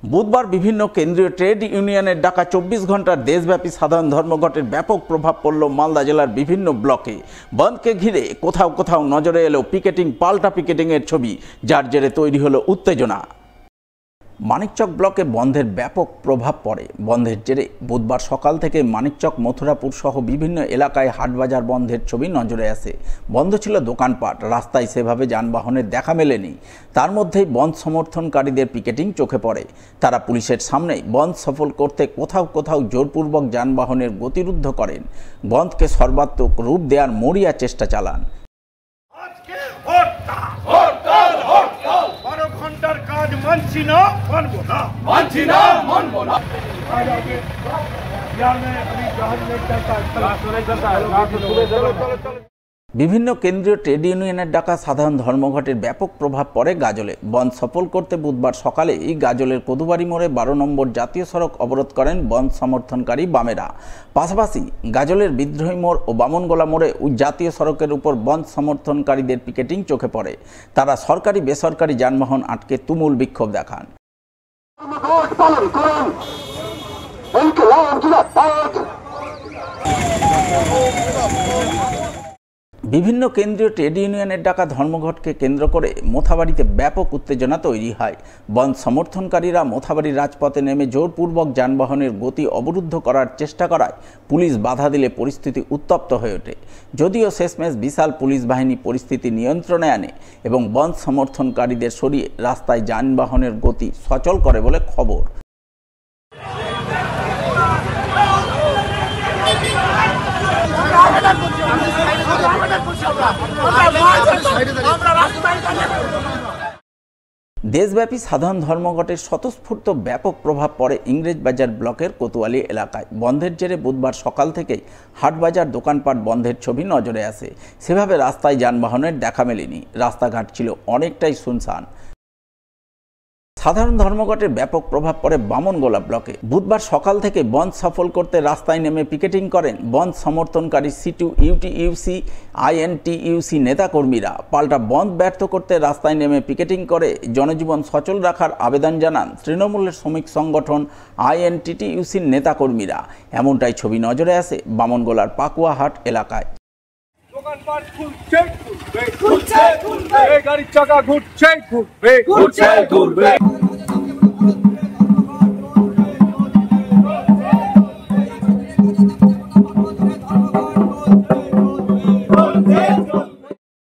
বুধবার বিভিন্ন কেন্দ্রীয় ট্রেড ইউনিয়নের ডাকা 24 ঘন্টার দেশব্যাপী সাধারণ ধর্মঘটের ব্যাপক প্রভাব পড়ল মালদা জেলার বিভিন্ন ব্লকে। বন্ধকে ঘিরে কোথাও কোথাও নজরে এলো পিকেটিং, পাল্টা পিকেটিংয়ের ছবি, যার জেরে তৈরি হলো উত্তেজনা। মানিকচক ব্লকে বন্ধের ব্যাপক প্রভাব পড়ে। বন্ধের জেরে বুধবার সকাল থেকে মানিকচক, মথুরাপুর সহ বিভিন্ন এলাকায় হাটবাজার বন্ধের ছবি নজরে আসে। বন্ধ ছিল দোকানপাট, রাস্তায় সেভাবে যানবাহনের দেখা মেলেনি। তার মধ্যেই বন্ধ সমর্থনকারীদের পিকেটিং চোখে পড়ে। তারা পুলিশের সামনেই বন্ধ সফল করতে কোথাও কোথাও জোরপূর্বক যানবাহনের গতিরুদ্ধ করেন। বন্ধকে সর্বাত্মক রূপ দেওয়ার মরিয়া চেষ্টা চালান। বিভিন্ন কেন্দ্রীয় ট্রেড ইউনিয়নের ডাকা সাধারণ ধর্মঘটের ব্যাপক প্রভাব পড়ে গাজলে। বন্ধ সফল করতে বুধবার সকালে এই গাজলের কদুবাড়ি মোড়ে 12 নম্বর জাতীয় সড়ক অবরোধ করেন বন্ধ সমর্থনকারী বামেরা। পাশাপাশি গাজলের বিদ্রোহী মোড় ও বামনগোলা মোড়ে জাতীয় সড়কের উপর বন্ধ সমর্থনকারীদের পিকেটিং চোখে পড়ে। তারা সরকারি বেসরকারি যানবাহন আটকে তুমুল বিক্ষোভ দেখান। বিভিন্ন কেন্দ্রীয় ট্রেড ইউনিয়নের ডাকা ধর্মঘটকে কেন্দ্র করে মোথাবাড়িতে ব্যাপক উত্তেজনা তৈরি হয়। বন্ধ সমর্থনকারীরা মোথাবাড়ির রাজপথে নেমে জোরপূর্বক যানবাহনের গতি অবরুদ্ধ করার চেষ্টা করায় পুলিশ বাধা দিলে পরিস্থিতি উত্তপ্ত হয়ে ওঠে। যদিও শেষমেশ বিশাল পুলিশ বাহিনী পরিস্থিতি নিয়ন্ত্রণে আনে এবং বন্ধ সমর্থনকারীদের সরিয়ে রাস্তায় যানবাহনের গতি সচল করে বলে খবর। দেশব্যাপী সাধারণ ধর্মঘটের স্বতঃস্ফূর্ত ব্যাপক প্রভাব পড়ে ইংরেজবাজার ব্লকের কোতোয়ালি এলাকায়। বন্ধের জেরে বুধবার সকাল থেকেই হাটবাজার, দোকানপাট বন্ধের ছবি নজরে আসে। সেভাবে রাস্তায় যানবাহনের দেখা মেলেনি। রাস্তাঘাট ছিল অনেকটাই শুনশান। সাধারণ ধর্মঘটের ব্যাপক প্রভাব পড়ে বামনগোলা ব্লকে। বুধবার সকাল থেকে বন্ধ সফল করতে রাস্তায় নেমে পিকেটিং করেন বন্ধ সমর্থনকারী সিটু, ইউটিইউসি, আইএনটিইউসি নেতাকর্মীরা। পাল্টা বন্ধ ব্যর্থ করতে রাস্তায় নেমে পিকেটিং করে জনজীবন সচল রাখার আবেদন জানান তৃণমূলের শ্রমিক সংগঠন আইএনটিটিইউসির নেতাকর্মীরা। এমনটাই ছবি নজরে আসে বামনগোলার পাকুয়াহাট এলাকায়। দোকানপাট খুলছে খুলবে, এই গাড়ির চাকা ঘুরছে ঘুরবে, ঘুরছে ঘুরবে।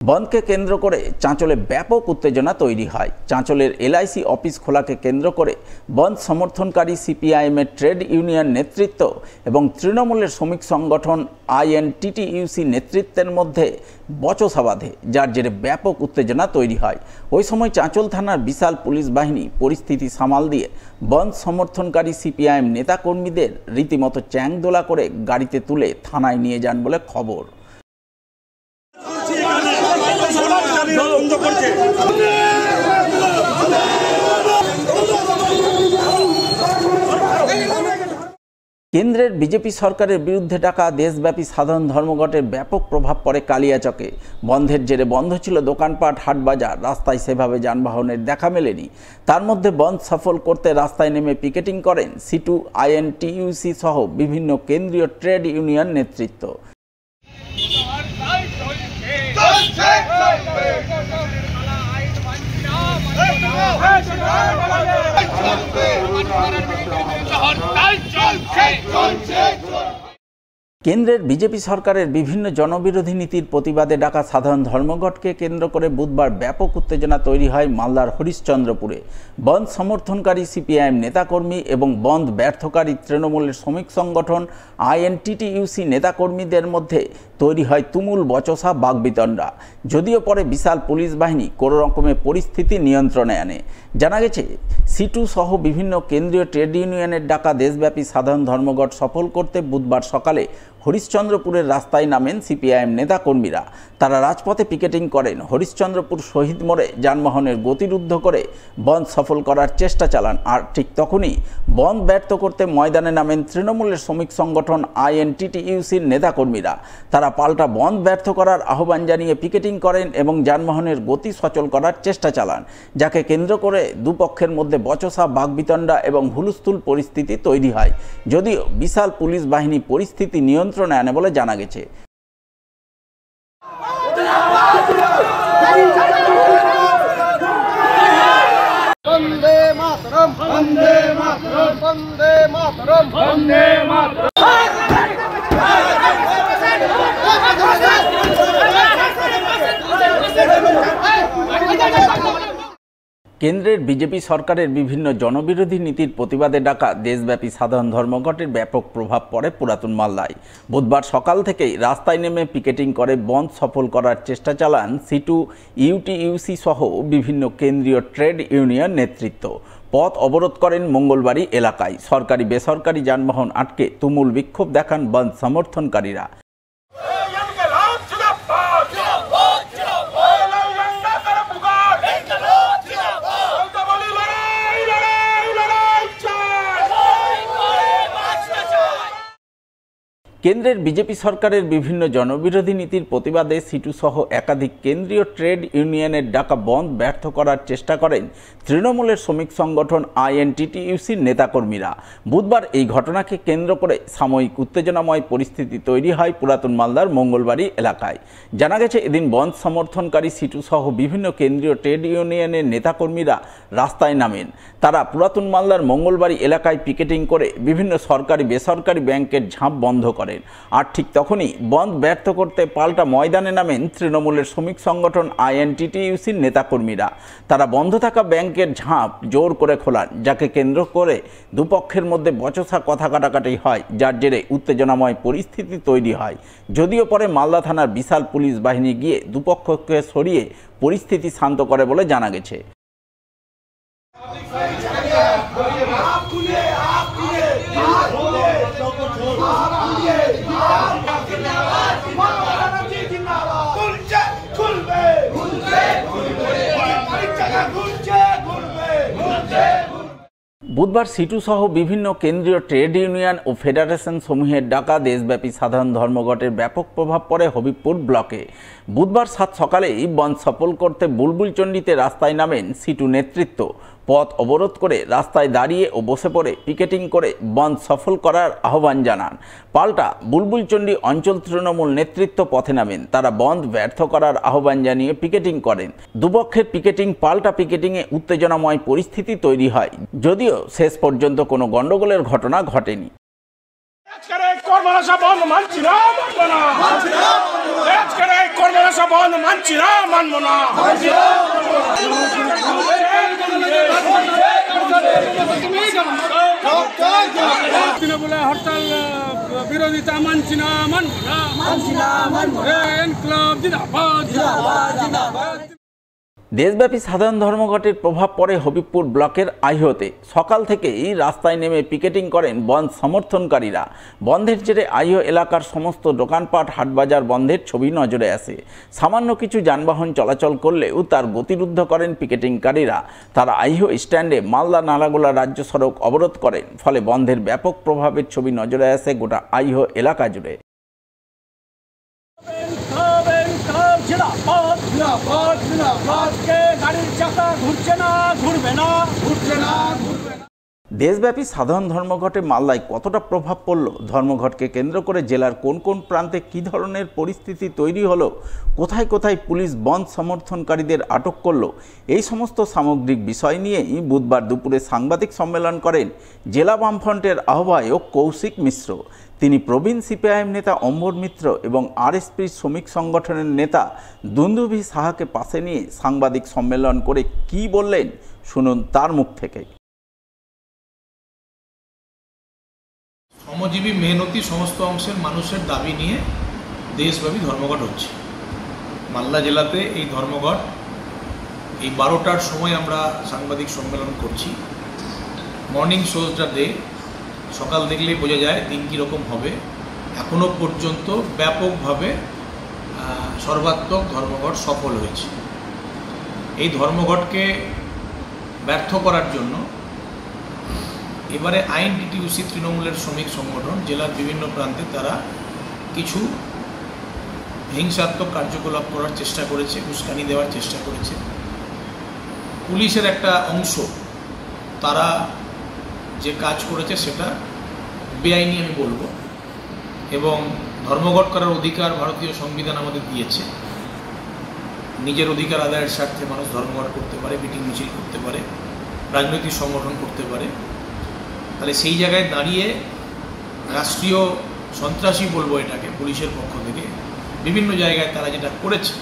বন্ধকে কেন্দ্র করে চাঁচলে ব্যাপক উত্তেজনা তৈরি হয়। চাঁচলের এলআইসি অফিস খোলাকে কেন্দ্র করে বন্ধ সমর্থনকারী সিপিআইএমের ট্রেড ইউনিয়ন নেতৃত্ব এবং তৃণমূলের শ্রমিক সংগঠন আইএনটিটিইউসি নেতৃত্বের মধ্যে বচসা বাঁধে, যার জেরে ব্যাপক উত্তেজনা তৈরি হয়। ওই সময় চাঁচল থানার বিশাল পুলিশ বাহিনী পরিস্থিতি সামাল দিয়ে বন্ধ সমর্থনকারী সিপিআইএম নেতাকর্মীদের রীতিমতো চ্যাংদোলা করে গাড়িতে তুলে থানায় নিয়ে যান বলে খবর। কেন্দ্রের বিজেপি সরকারের বিরুদ্ধে ডাকা দেশব্যাপী সাধারণ ধর্মঘটের ব্যাপক প্রভাব পড়ে কালিয়াচকে। বন্ধের জেরে বন্ধ ছিল দোকানপাট, হাটবাজার, রাস্তায় সেভাবে যানবাহনের দেখা মেলেনি। তার মধ্যে বন্ধ সফল করতে রাস্তায় নেমে পিকেটিং করেন সিটু, আইএনটিইউসি সহ বিভিন্ন কেন্দ্রীয় ট্রেড ইউনিয়ন নেতৃত্ব। কেন্দ্রের বিজেপি সরকারের বিভিন্ন জনবিরোধী নীতির প্রতিবাদে ডাকা সাধারণ ধর্মঘটকে কেন্দ্র করে বুধবার ব্যাপক উত্তেজনা তৈরি হয় মালদার হরিশ্চন্দ্রপুরে। বন্ধ সমর্থনকারী সিপিআইএম নেতাকর্মী এবং বন্ধ ব্যর্থকারী তৃণমূলের শ্রমিক সংগঠন আইএনটিটিইউসি নেতাকর্মীদের মধ্যে তৈরি হয় তুমুল বচসা, বাগবিতণ্ডা। যদিও পরে বিশাল পুলিশ বাহিনী কোনো রকমের পরিস্থিতি নিয়ন্ত্রণে আনে। জানা গেছে, সিটু সহ বিভিন্ন কেন্দ্রীয় ট্রেড ইউনিয়নের ডাকা দেশব্যাপী সাধারণ ধর্মঘট সফল করতে বুধবার সকালে হরিশ্চন্দ্রপুরের রাস্তায় নামেন সিপিআইএম নেতাকর্মীরা। তারা রাজপথে পিকেটিং করেন। হরিশ্চন্দ্রপুর শহীদ মোড়ে যানবাহনের গতিরুদ্ধ করে বন্ধ সফল করার চেষ্টা চালান। আর ঠিক তখনই বন্ধ ব্যর্থ করতে ময়দানে নামেন তৃণমূলের শ্রমিক সংগঠন আইএনটিটিইউসির নেতাকর্মীরা। তারা পাল্টা বন্ধ ব্যর্থ করার আহ্বান জানিয়ে পিকেটিং করেন এবং যানবাহনের গতি সচল করার চেষ্টা চালান, যাকে কেন্দ্র করে দুপক্ষের মধ্যে বচসা, বাগবিতণ্ডা এবং হুলস্থুল পরিস্থিতি তৈরি হয়। যদিও বিশাল পুলিশ বাহিনী পরিস্থিতি নিয়ন্ত্রণে আনে বলে জানা গেছে। বন্দে মাতরম, বন্দে মাতরম, বন্দে মাতরম, বন্দে মাতরম। কেন্দ্রের বিজেপি সরকারের বিভিন্ন জনবিরোধী নীতির প্রতিবাদে ডাকা দেশব্যাপী সাধারণ ধর্মঘটের ব্যাপক প্রভাব পড়ে পুরাতন মালদায়। বুধবার সকাল থেকেই রাস্তায় নেমে পিকেটিং করে বন্ধ সফল করার চেষ্টা চালান সিটু, ইউটিইউসি সহ বিভিন্ন কেন্দ্রীয় ট্রেড ইউনিয়ন নেতৃত্ব। পথ অবরোধ করেন মঙ্গলবাড়ি এলাকায়। সরকারি বেসরকারি যানবাহন আটকে তুমুল বিক্ষোভ দেখান বন্ধ সমর্থনকারীরা। কেন্দ্রের বিজেপি সরকারের বিভিন্ন জনবিরোধী নীতির প্রতিবাদে সিটু সহ একাধিক কেন্দ্রীয় ট্রেড ইউনিয়নের ডাকা বন্ধ ব্যর্থ করার চেষ্টা করেন তৃণমূলের শ্রমিক সংগঠন আইএনটিটিইউসির নেতাকর্মীরা। বুধবার এই ঘটনাকে কেন্দ্র করে সাময়িক উত্তেজনাময় পরিস্থিতি তৈরি হয় পুরাতন মালদার মঙ্গলবাড়ি এলাকায়। জানা গেছে, এদিন বন্ধ সমর্থনকারী সিটু সহ বিভিন্ন কেন্দ্রীয় ট্রেড ইউনিয়নের নেতাকর্মীরা রাস্তায় নামেন। তারা পুরাতন মালদার মঙ্গলবাড়ি এলাকায় পিকেটিং করে বিভিন্ন সরকারি বেসরকারি ব্যাংকের ঝাঁপ বন্ধ করেন। আর ঠিক তখনই বন্ধ ব্যর্থ করতে পাল্টা ময়দানে নামেন তৃণমূলের শ্রমিক সংগঠন আইএনটিটিইউসির নেতাকর্মীরা। তারা বন্ধ থাকা ব্যাংকের ঝাঁপ জোর করে খোলান, যাকে কেন্দ্র করে দুপক্ষের মধ্যে বচসা কথা কাটাকাটি হয়, যার জেরে উত্তেজনাময় পরিস্থিতি তৈরি হয়। যদিও পরে মালদা থানার বিশাল পুলিশ বাহিনী গিয়ে দুপক্ষকে সরিয়ে পরিস্থিতি শান্ত করে বলে জানা গেছে। বুধবার সিটু সহ বিভিন্ন কেন্দ্রীয় ট্রেড ইউনিয়ন ও ফেডারেশন সমূহের ডাকা দেশব্যাপী সাধারণ ধর্মঘটের ব্যাপক প্রভাব পড়ে হবিবপুর ব্লকে। বুধবার সাত সকালেই বন্ধ সফল করতে বুলবুলচণ্ডীতে রাস্তায় নামেন সিটু নেতৃত্ব। পথ অবরোধ করে রাস্তায় দাঁড়িয়ে ও বসে পড়ে পিকেটিং করে বন্ধ সফল করার আহ্বান জানান। পাল্টা বুলবুলচণ্ডী অঞ্চল তৃণমূল নেতৃত্ব পথে নামেন। তারা বন্ধ ব্যর্থ করার আহ্বান জানিয়ে পিকেটিং করেন। দুপক্ষের পিকেটিং পাল্টা পিকেটিংয়ে উত্তেজনাময় পরিস্থিতি তৈরি হয়, যদিও শেষ পর্যন্ত কোনো গণ্ডগোলের ঘটনা ঘটেনি। তৃণমূলের হরতাল বিরোধিতা মানছি না, মানব না। ইনকলাব জিন্দাবাদ, জিন্দাবাদ। দেশব্যাপী সাধারণ ধর্মঘটের প্রভাব পড়ে হবিবপুর ব্লকের আইহোতে। সকাল থেকেই রাস্তায় নেমে পিকেটিং করেন বন্ধ সমর্থনকারীরা। বন্ধের জেরে আইহো এলাকার সমস্ত দোকানপাট, হাটবাজার বন্ধের ছবি নজরে আসে। সামান্য কিছু যানবাহন চলাচল করলেও তার গতিরুদ্ধ করেন পিকেটিংকারীরা। তারা আইহো স্ট্যান্ডে মালদা নালাগোলা রাজ্য সড়ক অবরোধ করেন। ফলে বন্ধের ব্যাপক প্রভাবের ছবি নজরে আসে গোটা আইহো এলাকা জুড়ে। দেশব্যাপী সাধারণ ধর্মঘটে মালদায় কতটা প্রভাব পড়ল, ধর্মঘটকে কেন্দ্র করে জেলার কোন কোন প্রান্তে কী ধরনের পরিস্থিতি তৈরি হলো, কোথায় কোথায় পুলিশ বন্ধ সমর্থনকারীদের আটক করলো, এই সমস্ত সামগ্রিক বিষয় নিয়েই বুধবার দুপুরে সাংবাদিক সম্মেলন করেন জেলা বামফ্রন্টের আহ্বায়ক কৌশিক মিশ্র। তিনি প্রবীণ সিপিআইএম নেতা অম্বর মিত্র এবং আরএসপি শ্রমিক সংগঠনের নেতা দুন্দুভি সাহাকে পাশে নিয়ে সাংবাদিক সম্মেলন করে কি বললেন, শুনুন তার মুখ থেকে। শ্রমজীবী মেহনতি সমস্ত অংশের মানুষের দাবি নিয়ে দেশব্যাপী ধর্মঘট হচ্ছে। মালদা জেলাতে এই ধর্মঘট এই 12টার সময় আমরা সাংবাদিক সম্মেলন করছি। মর্নিং শোজটা দে, সকাল দেখলেই বোঝা যায় দিন কীরকম হবে। এখনো পর্যন্ত ব্যাপকভাবে সর্বাত্মক ধর্মঘট সফল হয়েছে। এই ধর্মঘটকে ব্যর্থ করার জন্য এবারে আইএনটিটিইউসি তৃণমূলের শ্রমিক সংগঠন জেলার বিভিন্ন প্রান্তে তারা কিছু হিংসাত্মক কার্যকলাপ করার চেষ্টা করেছে, উস্কানি দেওয়ার চেষ্টা করেছে। পুলিশের একটা অংশ তারা যে কাজ করেছে সেটা বেআইনি আমি বলবো, এবং ধর্মঘট করার অধিকার ভারতীয় সংবিধান আমাদের দিয়েছে। নিজের অধিকার আদায়ের স্বার্থে মানুষ ধর্মঘট করতে পারে, মিটিং মিছিল করতে পারে, রাজনৈতিক সংগঠন করতে পারে। তাহলে সেই জায়গায় দাঁড়িয়ে রাষ্ট্রীয় সন্ত্রাসী বলবো এটাকে, পুলিশের পক্ষ থেকে বিভিন্ন জায়গায় তারা যেটা করেছে,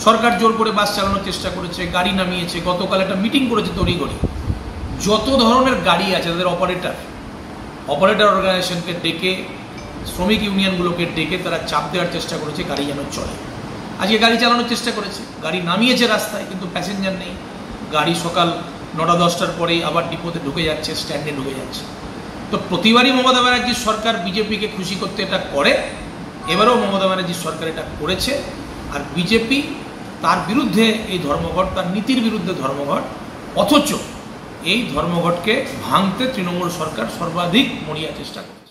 সরকার জোর করে বাস চালানোর চেষ্টা করেছে, গাড়ি নামিয়েছে, গতকাল একটা মিটিং করেছে তড়িঘড়ি, যত ধরনের গাড়ি আছে তাদের অপারেটর অর্গানাইজেশনকে ডেকে, শ্রমিক ইউনিয়নগুলোকে ডেকে তারা চাপ দেওয়ার চেষ্টা করেছে গাড়ি যেন চলে। আজকে গাড়ি চালানোর চেষ্টা করেছে, গাড়ি নামিয়েছে রাস্তায়, কিন্তু প্যাসেঞ্জার নেই। গাড়ি সকাল 9টা-10টার পরেই আবার ডিপোতে ঢুকে যাচ্ছে, স্ট্যান্ডে ঢুকে যাচ্ছে। তো প্রতিবারই মমতা ব্যানার্জির সরকার বিজেপিকে খুশি করতে এটা করে, এবারেও মমতা ব্যানার্জির সরকার এটা করেছে। আর বিজেপি তার বিরুদ্ধে এই ধর্মঘট, তার নীতির বিরুদ্ধে ধর্মঘট, অথচ এই ধর্মঘটকে ভাঙতে তৃণমূল সরকার সর্বাধিক মরিয়া চেষ্টা করে।